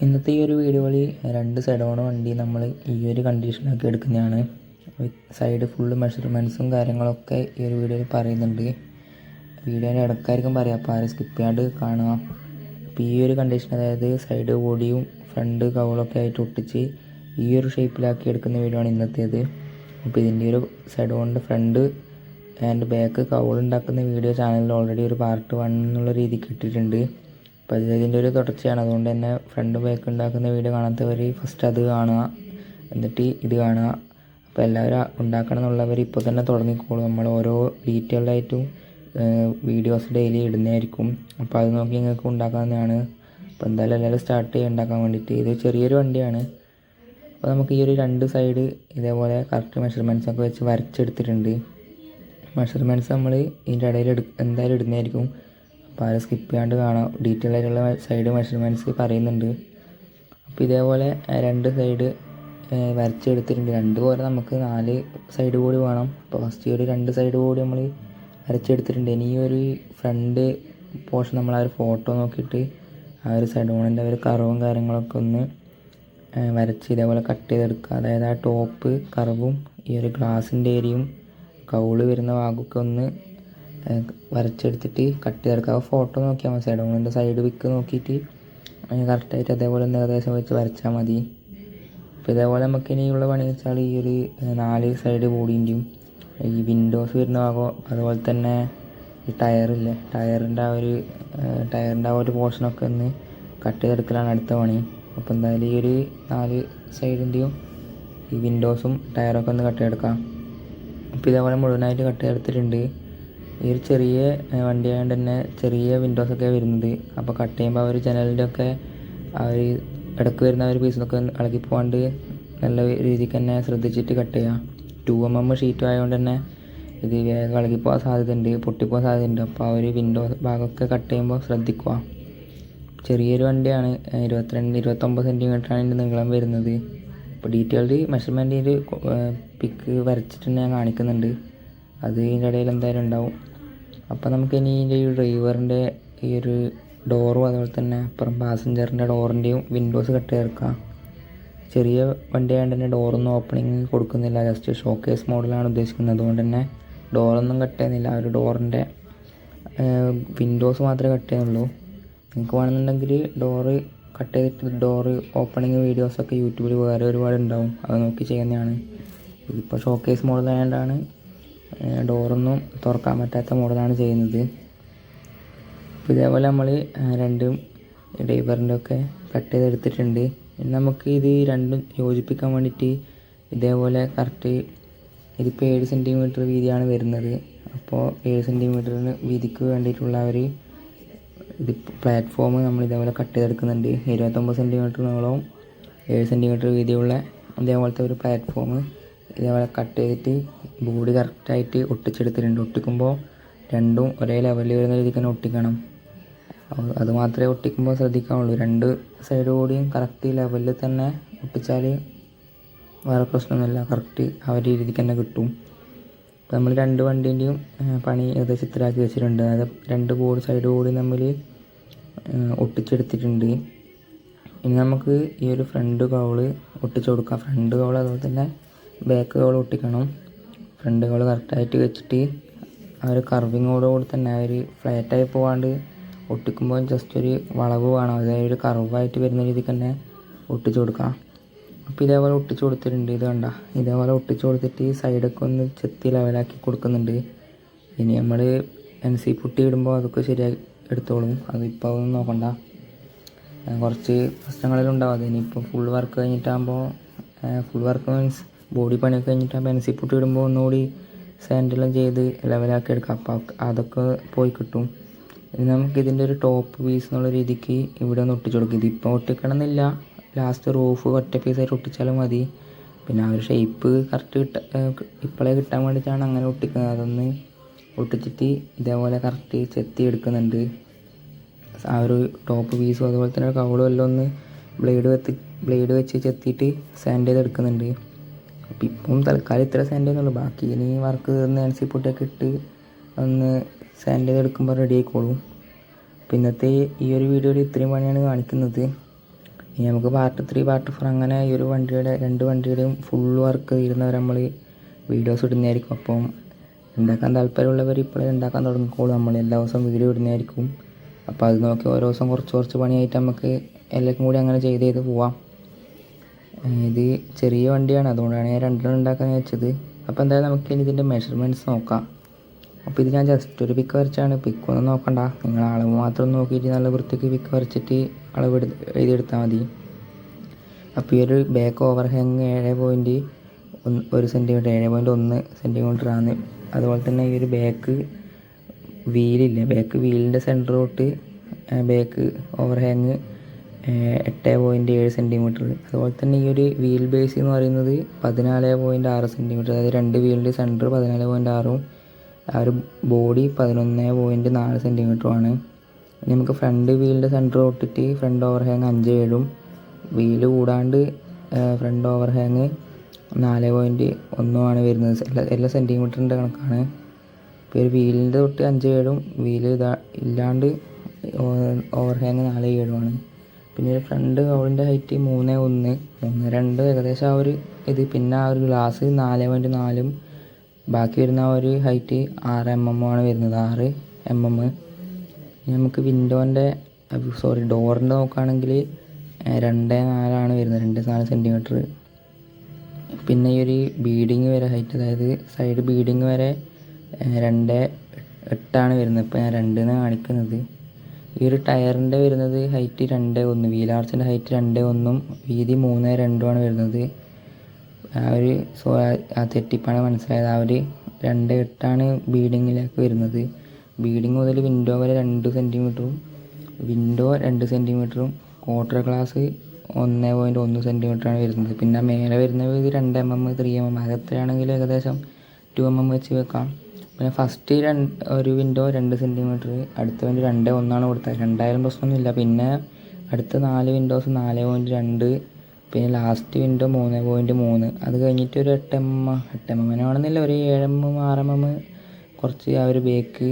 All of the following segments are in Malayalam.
ഇന്നത്തെ ഈ ഒരു വീഡിയോയിൽ രണ്ട് സൈഡോണ വണ്ടി നമ്മൾ ഈ ഒരു കണ്ടീഷനൊക്കെ എടുക്കുന്നതാണ്. സൈഡ് ഫുള്ള് മെഷർമെൻറ്റ്സും കാര്യങ്ങളൊക്കെ ഈ ഒരു വീഡിയോയിൽ പറയുന്നുണ്ട്. വീഡിയോയുടെ ഇടക്കായിരിക്കും പറയാം, അപ്പോൾ ആരും സ്കിപ്പ് ചെയ്യാണ്ട് കാണുക. അപ്പോൾ ഈ ഒരു കണ്ടീഷൻ, അതായത് സൈഡ് ബോഡിയും ഫ്രണ്ട് കവളൊക്കെ ആയിട്ട് ഒട്ടിച്ച് ഈ ഒരു ഷേപ്പിലാക്കി എടുക്കുന്ന വീഡിയോ ആണ് ഇന്നത്തേത്. അപ്പോൾ ഇതിൻ്റെ ഒരു സൈഡ് കൊണ്ട് ഫ്രണ്ട് ആൻഡ് ബാക്ക് കവൾ ഉണ്ടാക്കുന്ന വീഡിയോ ചാനലിൽ ഓൾറെഡി ഒരു പാർട്ട് 1 എന്നുള്ള രീതിക്ക് ഇട്ടിട്ടുണ്ട്. അപ്പോൾ ഇതിൻ്റെ ഒരു തുടർച്ചയാണ്. അതുകൊണ്ട് തന്നെ ഫ്രണ്ട് ബാക്ക് ഉണ്ടാക്കുന്ന വീഡിയോ കാണാത്തവർ ഫസ്റ്റ് അത് കാണുക, എന്നിട്ട് ഇത് കാണുക. അപ്പോൾ എല്ലാവരും ഉണ്ടാക്കണം എന്നുള്ളവർ ഇപ്പോൾ തന്നെ തുടങ്ങിക്കോളും. നമ്മൾ ഓരോ ഡീറ്റെയിൽഡായിട്ടും വീഡിയോസ് ഡെയിലി ഇടുന്നതായിരിക്കും. അപ്പോൾ അത് നോക്കി നിങ്ങൾക്ക് ഉണ്ടാക്കാവുന്നതാണ്. അപ്പോൾ എന്തായാലും എല്ലാവരും സ്റ്റാർട്ട് ചെയ്യുക ഉണ്ടാക്കാൻ വേണ്ടിയിട്ട്. ഇത് ചെറിയൊരു വണ്ടിയാണ്. അപ്പോൾ നമുക്ക് ഈ ഒരു രണ്ട് സൈഡ് ഇതേപോലെ കറക്റ്റ് മെഷർമെൻറ്റ്സൊക്കെ വെച്ച് വരച്ചെടുത്തിട്ടുണ്ട്. മെഷർമെൻറ്റ്സ് നമ്മൾ ഇതിൻ്റെ ഇടയിൽ എന്തായാലും ഇടുന്നതായിരിക്കും. അപ്പോൾ ആരും സ്കിപ്പ് ചെയ്യാണ്ട് കാണാം. ഡീറ്റെയിൽ ആയിട്ടുള്ള സൈഡ് മെഷർമെൻറ്റ്സ് പറയുന്നുണ്ട്. അപ്പോൾ ഇതേപോലെ രണ്ട് സൈഡ് വരച്ചെടുത്തിട്ടുണ്ട്. രണ്ട് പോലെ നമുക്ക് 4 സൈഡ് കൂടി വേണം. അപ്പോൾ ഫസ്റ്റ് ഒരു 2 സൈഡ് കൂടി നമ്മൾ വരച്ചെടുത്തിട്ടുണ്ട്. ഇനി ഈ ഒരു ഫ്രണ്ട് പോർഷൻ നമ്മൾ ആ ഒരു ഫോട്ടോ നോക്കിയിട്ട് ആ ഒരു സൈഡ് ഓണിൻ്റെ ഒരു കർവും കാര്യങ്ങളൊക്കെ ഒന്ന് വരച്ച് ഇതേപോലെ കട്ട് ചെയ്തെടുക്കുക. അതായത് ആ ടോപ്പ് കർവും ഈ ഒരു ഗ്ലാസിൻ്റെ ഏരിയയും കൗള് വരുന്ന ഭാഗമൊക്കെ ഒന്ന് വരച്ചെടുത്തിട്ട് കട്ട് ചെയ്തെടുക്കുക. ആ ഫോട്ടോ നോക്കിയാൽ മതി. സൈഡ് ഓണിൻ്റെ സൈഡ് വിക്ക് നോക്കിയിട്ട് കറക്റ്റായിട്ട് അതേപോലെ ഒന്ന് ഏകദേശം വെച്ച് വരച്ചാൽ മതി. അപ്പോൾ ഇതേപോലെ നമുക്ക് ഇനിയുള്ള പണി വെച്ചാൽ ഈ ഒരു 4 സൈഡ് ബോഡീൻ്റെയും ഈ വിൻഡോസ് വരുന്ന ഭാഗം, അതുപോലെ തന്നെ ഈ ടയറില്ലേ, ടയറിൻ്റെ ആ ഒരു പോർഷനൊക്കെ ഒന്ന് കട്ട് ചെയ്തെടുക്കലാണ് അടുത്ത പണി. അപ്പോൾ എന്തായാലും ഈ ഒരു 4 സൈഡിൻ്റെയും ഈ വിൻഡോസും ടയറൊക്കെ ഒന്ന് കട്ട് ചെയ്തെടുക്കാം. അപ്പോൾ ഇതേപോലെ മുഴുവനായിട്ട് കട്ട് ചെയ്തെടുത്തിട്ടുണ്ട്. ഈ ഒരു ചെറിയ വണ്ടി ആയതുകൊണ്ട് തന്നെ ചെറിയ വിൻഡോസൊക്കെ വരുന്നത്. അപ്പോൾ കട്ട് ചെയ്യുമ്പോൾ ആ ഒരു ജനലിൻ്റെ ഒക്കെ ആ ഒരു ഇടയ്ക്ക് വരുന്ന ഒരു പീസിലൊക്കെ ഇളകി പോകാണ്ട് നല്ല രീതിക്ക് തന്നെ ശ്രദ്ധിച്ചിട്ട് കട്ട് ചെയ്യാം. 2mm ഷീറ്റും ആയതുകൊണ്ട് തന്നെ ഇത് വേഗം ഇളകിപ്പോകാൻ സാധ്യതയുണ്ട്, പൊട്ടിപ്പോകാൻ സാധ്യതയുണ്ട്. അപ്പോൾ ആ ഒരു വിൻഡോ ഭാഗമൊക്കെ കട്ട് ചെയ്യുമ്പോൾ ശ്രദ്ധിക്കുക. ചെറിയൊരു വണ്ടിയാണ്, 22-29 സെൻറ്റിമീറ്ററാണ് ഇതിൻ്റെ നീളം വരുന്നത്. അപ്പോൾ ഡീറ്റെയിൽഡ് മെഷർമെൻറ്റിൻ്റെ പിക്ക് വരച്ചിട്ട് ഞാൻ കാണിക്കുന്നുണ്ട്. അത് ഇതിൻ്റെ ഇടയിൽ എന്തായാലും ഉണ്ടാവും. അപ്പോൾ നമുക്കിനി ഇതിൻ്റെ ഈ ഡ്രൈവറിൻ്റെ ഈ ഒരു ഡോറും അതുപോലെ തന്നെ അപ്പുറം പാസഞ്ചറിൻ്റെ ഡോറിൻ്റെയും വിൻഡോസ് കട്ട് ചേർക്കാം. ചെറിയ വണ്ടി ആയതുകൊണ്ട് തന്നെ ഡോറൊന്നും ഓപ്പണിങ് കൊടുക്കുന്നില്ല, ജസ്റ്റ് ഷോക്കേസ് മോഡലാണ് ഉദ്ദേശിക്കുന്നത്. അതുകൊണ്ട് തന്നെ ഡോറൊന്നും കട്ട് ചെയ്യുന്നില്ല. ആ ഒരു ഡോറിൻ്റെ വിൻഡോസ് മാത്രമേ കട്ട് ചെയ്യുന്നുള്ളൂ. നിങ്ങൾക്ക് വേണമെന്നുണ്ടെങ്കിൽ ഡോറ് കട്ട് ചെയ്തിട്ട് ഡോറ് ഓപ്പണിങ് വീഡിയോസൊക്കെ യൂട്യൂബിൽ വേറെ ഒരുപാട് ഉണ്ടാവും, അത് നോക്കി ചെയ്യുന്നതാണ്. ഇതിപ്പോൾ ഷോക്കേസ് മോഡലായതുകൊണ്ടാണ് ഡോറൊന്നും തുറക്കാൻ പറ്റാത്ത മോഡലാണ് ചെയ്യുന്നത്. അപ്പോൾ ഇതേപോലെ നമ്മൾ രണ്ടും ഡ്രൈവറിൻ്റെ ഒക്കെ കട്ട് ചെയ്തെടുത്തിട്ടുണ്ട്. ഇനി നമുക്ക് ഇത് രണ്ടും യോജിപ്പിക്കാൻ വേണ്ടിയിട്ട് ഇതേപോലെ കറക്റ്റ് ഇതിപ്പോൾ 7 സെൻറ്റിമീറ്റർ വീതിയാണ് വരുന്നത്. അപ്പോൾ 7 സെൻറ്റിമീറ്ററിന് വീതിക്ക് വേണ്ടിയിട്ടുള്ള ഒരു ഇത് പ്ലാറ്റ്ഫോം നമ്മൾ ഇതേപോലെ കട്ട് ചെയ്തെടുക്കുന്നുണ്ട്. 29 സെൻറ്റിമീറ്റർ നീളവും 7 സെൻറ്റിമീറ്റർ വീതിയുള്ള ഇതേപോലത്തെ ഒരു പ്ലാറ്റ്ഫോം ഇതേപോലെ കട്ട് ചെയ്തിട്ട് ബോഡി കറക്റ്റായിട്ട് ഒട്ടിച്ചെടുത്തിട്ടുണ്ട്. ഒട്ടിക്കുമ്പോൾ രണ്ടും ഒരേ ലെവലിൽ വരുന്ന രീതിക്ക് തന്നെ ഒട്ടിക്കണം. അതുമാത്രമേ ഒട്ടിക്കുമ്പോൾ ശ്രദ്ധിക്കാനുള്ളൂ. 2 സൈഡ് കൂടിയും കറക്റ്റ് ലെവലിൽ തന്നെ ഒട്ടിച്ചാൽ വേറെ പ്രശ്നമൊന്നുമില്ല, കറക്റ്റ് ആ ഒരു രീതിക്ക് തന്നെ കിട്ടും. അപ്പോൾ നമ്മൾ 2 വണ്ടീൻ്റെയും പണി ഏകദേശത്തിലാക്കി വെച്ചിട്ടുണ്ട്. അതായത് 2 ബോർഡ് സൈഡ് കൂടി നമ്മൾ ഒട്ടിച്ചെടുത്തിട്ടുണ്ട്. ഇനി നമുക്ക് ഈ ഒരു ഫ്രണ്ട് കവള് ഒട്ടിച്ചു കൊടുക്കാം. ഫ്രണ്ട് കവൾ അതുപോലെ തന്നെ ബാക്ക് കവൾ ഒട്ടിക്കണം. ഫ്രണ്ട് കവൾ കറക്റ്റായിട്ട് വെച്ചിട്ട് ആ ഒരു കർവിങ്ങോടുകൂടി തന്നെ ആ ഒരു ഫ്ലാറ്റായി പോകാണ്ട് ഒട്ടിക്കുമ്പോൾ ജസ്റ്റ് ഒരു വളവ് വേണം, അതായത് ഒരു കർവായിട്ട് വരുന്ന രീതിക്ക് തന്നെ ഒട്ടിച്ചു കൊടുക്കാം. അപ്പോൾ ഇതേപോലെ ഒട്ടിച്ചു കൊടുത്തിട്ടുണ്ട്. ഇത് കണ്ട, ഇതേപോലെ ഒട്ടിച്ചു കൊടുത്തിട്ട് ഈ സൈഡൊക്കെ ഒന്ന് ചെത്തി ലെവലാക്കി കൊടുക്കുന്നുണ്ട്. ഇനി നമ്മൾ NC പുട്ടി ഇടുമ്പോൾ അതൊക്കെ ശരിയായി എടുത്തോളും, അതിപ്പോൾ അതൊന്നും നോക്കണ്ട. കുറച്ച് പ്രശ്നങ്ങളെല്ലാം ഉണ്ടാവും. അത് ഇനിയിപ്പോൾ ഫുൾ വർക്ക് കഴിഞ്ഞിട്ടാകുമ്പോൾ ഫുൾ വർക്ക് മീൻസ് ബോഡി പണിയൊക്കെ കഴിഞ്ഞിട്ടാകുമ്പോൾ NC പുട്ടി ഇടുമ്പോൾ ഒന്നുകൂടി സാൻഡെല്ലാം ചെയ്ത് ലെവലാക്കി എടുക്കാം. അപ്പോൾ അതൊക്കെ പോയി കിട്ടും. ഇനി നമുക്ക് ഇതിൻ്റെ ഒരു ടോപ്പ് പീസ് എന്നുള്ള രീതിക്ക് ഇവിടെ ഒന്ന് ഒട്ടിച്ചു കൊടുക്കും. ഇതിപ്പോൾ ഒട്ടിക്കണമെന്നില്ല, ലാസ്റ്റ് റൂഫ് ഒറ്റ പീസായിട്ട് ഒട്ടിച്ചാലും മതി. പിന്നെ ആ ഒരു ഷേപ്പ് കറക്റ്റ് ഇപ്പോഴേ കിട്ടാൻ വേണ്ടിയിട്ടാണ് അങ്ങനെ ഒട്ടിക്കുന്നത്. അതൊന്ന് ഒട്ടിച്ചിട്ട് ഇതേപോലെ കറക്റ്റ് ചെത്തി എടുക്കുന്നുണ്ട്. ആ ഒരു ടോപ്പ് പീസും അതുപോലെ തന്നെ കവളും എല്ലാം ഒന്ന് ബ്ലേഡ് വെച്ച് ചെത്തിയിട്ട് സാൻഡ് ചെയ്തെടുക്കുന്നുണ്ട്. അപ്പോൾ ഇപ്പം തൽക്കാലം ഇത്ര സാൻഡ് ചെയ്യുന്നുള്ളൂ. ബാക്കി ഇനി വർക്ക് തീർന്ന് NC പുട്ടിയൊക്കെ ഇട്ട് ഒന്ന് സാൻഡ് ചെയ്തെടുക്കുമ്പോൾ റെഡി ആയിക്കോളും. അപ്പോൾ ഇന്നത്തെ ഈ ഒരു വീഡിയോയിൽ ഇത്രയും പണിയാണ് കാണിക്കുന്നത്. ഇനി നമുക്ക് പാർട്ട് 3 പാർട്ട് 4 അങ്ങനെ ഈ ഒരു വണ്ടിയുടെ 2 വണ്ടിയുടെയും ഫുൾ വർക്ക് ഇരുന്നവരെ നമ്മൾ വീഡിയോസ് ഇടുന്നതായിരിക്കും. അപ്പം ഉണ്ടാക്കാൻ താല്പര്യമുള്ളവർ ഇപ്പോഴേ ഉണ്ടാക്കാൻ തുടങ്ങിക്കോളും. നമ്മൾ എല്ലാ ദിവസവും വീഡിയോ ഇടുന്നതായിരിക്കും. അപ്പോൾ അത് നോക്കി ഓരോ ദിവസം കുറച്ച് പണിയായിട്ട് നമുക്ക് എല്ലാവർക്കും കൂടി അങ്ങനെ ചെയ്ത് പോവാം. ഇത് ചെറിയ വണ്ടിയാണ്, അതുകൊണ്ടാണ് ഞാൻ 2 ഉണ്ടാക്കാൻ വെച്ചത്. അപ്പോൾ എന്തായാലും നമുക്ക് ഇനി ഇതിൻ്റെ മെഷർമെൻറ്റ്സ് നോക്കാം. അപ്പോൾ ഇത് ഞാൻ ജസ്റ്റ് ഒരു പിക്ക് വരച്ചാണ്. പിക്കൊന്നും നോക്കണ്ട, നിങ്ങൾ അളവ് മാത്രം നോക്കിയിട്ട് നല്ല വൃത്തിക്ക് പിക്ക് വരച്ചിട്ട് അളവ് എഴുതിയെടുത്താൽ മതി. അപ്പോൾ ഈ ഒരു ബാക്ക് ഓവർ ഹാങ് 7.1 സെൻറ്റിമീറ്റർ 7.1 സെൻറ്റിമീറ്ററാണ്. അതുപോലെ തന്നെ ഈ ഒരു ബാക്ക് വീലില്ലേ, ബാക്ക് വീലിൻ്റെ സെൻറ്റർ തൊട്ട് ബാക്ക് ഓവർ ഹാങ് 8.7 സെൻറ്റിമീറ്റർ. അതുപോലെ തന്നെ ഈ ഒരു വീൽ ബേസ് എന്ന് പറയുന്നത് 14.6 സെൻറ്റിമീറ്റർ. അതായത് 2 വീലിൻ്റെ സെൻറ്റർ 14.6ഉം ആ ഒരു ബോഡി 11.4 സെൻറ്റിമീറ്ററുമാണ്. ഇനി നമുക്ക് ഫ്രണ്ട് വീലിൻ്റെ സെൻറ്റർ തൊട്ടിട്ട് ഫ്രണ്ട് ഓവർ ഹാങ് 5.7ഉം വീല് കൂടാണ്ട് ഫ്രണ്ട് ഓവർ ഹാങ് 4.1 വരുന്നത്. എല്ലാ സെൻറ്റിമീറ്ററിൻ്റെ കണക്കാണ്. ഇപ്പോൾ ഒരു വീലിൻ്റെ തൊട്ട് 5.7ഉം വീല് ഇല്ലാണ്ട് ഓവർ ഹാങ് 4.7ഉമാണ്. പിന്നെ ഒരു ഫ്രണ്ട് കൗളിൻ്റെ ഹൈറ്റ് 3.1 3.2 ഏകദേശം ആ ഒരു ഇത്. പിന്നെ ആ ഒരു ഗ്ലാസ് 4.4ഉം ബാക്കി വരുന്ന ആ ഒരു ഹൈറ്റ് 6 mm ആണ് വരുന്നത്, 6 mm. നമുക്ക് ഡോറിൻ്റെ നോക്കുകയാണെങ്കിൽ 2.4 വരുന്നത്, 2.4 സെൻറ്റിമീറ്റർ. പിന്നെ ഈ ഒരു ബീഡിങ് വരെ ഹൈറ്റ്, അതായത് സൈഡ് ബീഡിങ് വരെ 2.8 വരുന്നത്. ഇപ്പോൾ ഞാൻ 2 കാണിക്കുന്നത്. ഈ ഒരു ടയറിൻ്റെ വരുന്നത് ഹൈറ്റ് 2.1, വീലാർച്ചിൻ്റെ ഹൈറ്റ് 2.1ഉം വീതി 3.2 വരുന്നത്. ആ ഒരു ആ തെറ്റിപ്പാണ് മനസ്സിലായത്. ആ ഒരു 2.8 ബീഡിങ്ങിലേക്ക് വരുന്നത്. ബീഡിങ് മുതൽ വിൻഡോ വരെ 2 സെൻറ്റിമീറ്ററും വിൻഡോ 2 സെൻറ്റിമീറ്ററും ക്വാർട്ടർ ഗ്ലാസ് 1.1 സെൻറ്റിമീറ്ററാണ് വരുന്നത്. പിന്നെ മേലെ വരുന്നത് 2 mm 3 mm അത് എത്രയാണെങ്കിലും ഏകദേശം 2 mm വെച്ച് വെക്കാം. പിന്നെ ഫസ്റ്റ് ഒരു വിൻഡോ 2 സെൻറ്റിമീറ്റർ, അടുത്ത വിൻഡോ 2.1 കൊടുത്തത്. 2 പ്രശ്നമൊന്നുമില്ല. പിന്നെ അടുത്ത 4 വിൻഡോസ് 4.2, പിന്നെ ലാസ്റ്റ് വിൻഡോ 3.3. അത് കഴിഞ്ഞിട്ട് ഒരു 8 mm ആണെന്നില്ല, ഒരു 7 mm 6 mm കുറച്ച് ആ ഒരു ബേക്ക്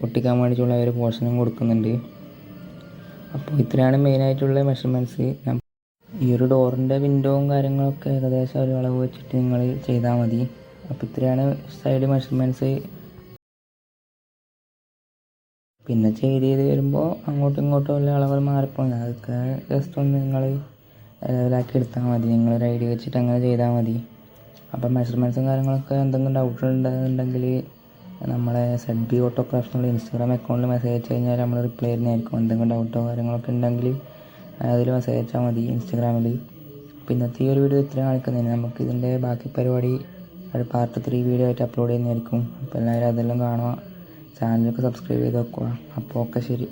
ഒട്ടിക്കാൻ വേണ്ടിയിട്ടുള്ള ഒരു പോർഷനും കൊടുക്കുന്നുണ്ട്. അപ്പോൾ ഇത്രയാണ് മെയിനായിട്ടുള്ള മെഷർമെൻറ്റ്സ്. ഈ ഒരു ഡോറിൻ്റെ വിൻഡോവും കാര്യങ്ങളൊക്കെ ഏകദേശം ഒരു അളവ് വെച്ചിട്ട് നിങ്ങൾ ചെയ്താൽ മതി. അപ്പോൾ ഇത്രയാണ് സൈഡ് മെഷർമെൻറ്റ്സ്. പിന്നെ ചെയ്ത് വരുമ്പോൾ അങ്ങോട്ടും ഇങ്ങോട്ടും ഉള്ള അളവുകൾ മാറിപ്പോകും. അതൊക്കെ ജസ്റ്റ് ഒന്ന് നിങ്ങൾ ലെവലാക്കി എടുത്താൽ മതി. നിങ്ങളൊരു ഐഡിയ വെച്ചിട്ട് അങ്ങനെ ചെയ്താൽ മതി. അപ്പം മെഷർമെൻറ്റ്സും കാര്യങ്ങളൊക്കെ എന്തെങ്കിലും ഡൗട്ട് ഉണ്ടെന്നുണ്ടെങ്കിൽ നമ്മളെ ZB ഓട്ടോക്രാഫ്റ്റ് എന്നുള്ള ഇൻസ്റ്റാഗ്രാം അക്കൗണ്ടിൽ മെസ്സേജ് അയച്ചു കഴിഞ്ഞാൽ നമ്മൾ റിപ്ലൈ ചെയ്യുന്നതായിരിക്കും. എന്തെങ്കിലും ഡൗട്ടോ കാര്യങ്ങളൊക്കെ ഉണ്ടെങ്കിൽ അതിൽ മെസ്സേജ് അയച്ചാൽ മതി ഇൻസ്റ്റാഗ്രാമിൽ. പിന്നത്തെ ഈ ഒരു വീഡിയോ ഇത്ര കാണിക്കുന്നതിന് നമുക്ക് ഇതിൻ്റെ ബാക്കി പരിപാടി ഒരു പാർട്ട് 3 വീഡിയോ ആയിട്ട് അപ്ലോഡ് ചെയ്യുന്നതായിരിക്കും. അപ്പോൾ എല്ലാവരും അതെല്ലാം കാണുക, ചാനലൊക്കെ സബ്സ്ക്രൈബ് ചെയ്ത് വെക്കുക. അപ്പോൾ ഓക്കെ, ശരി.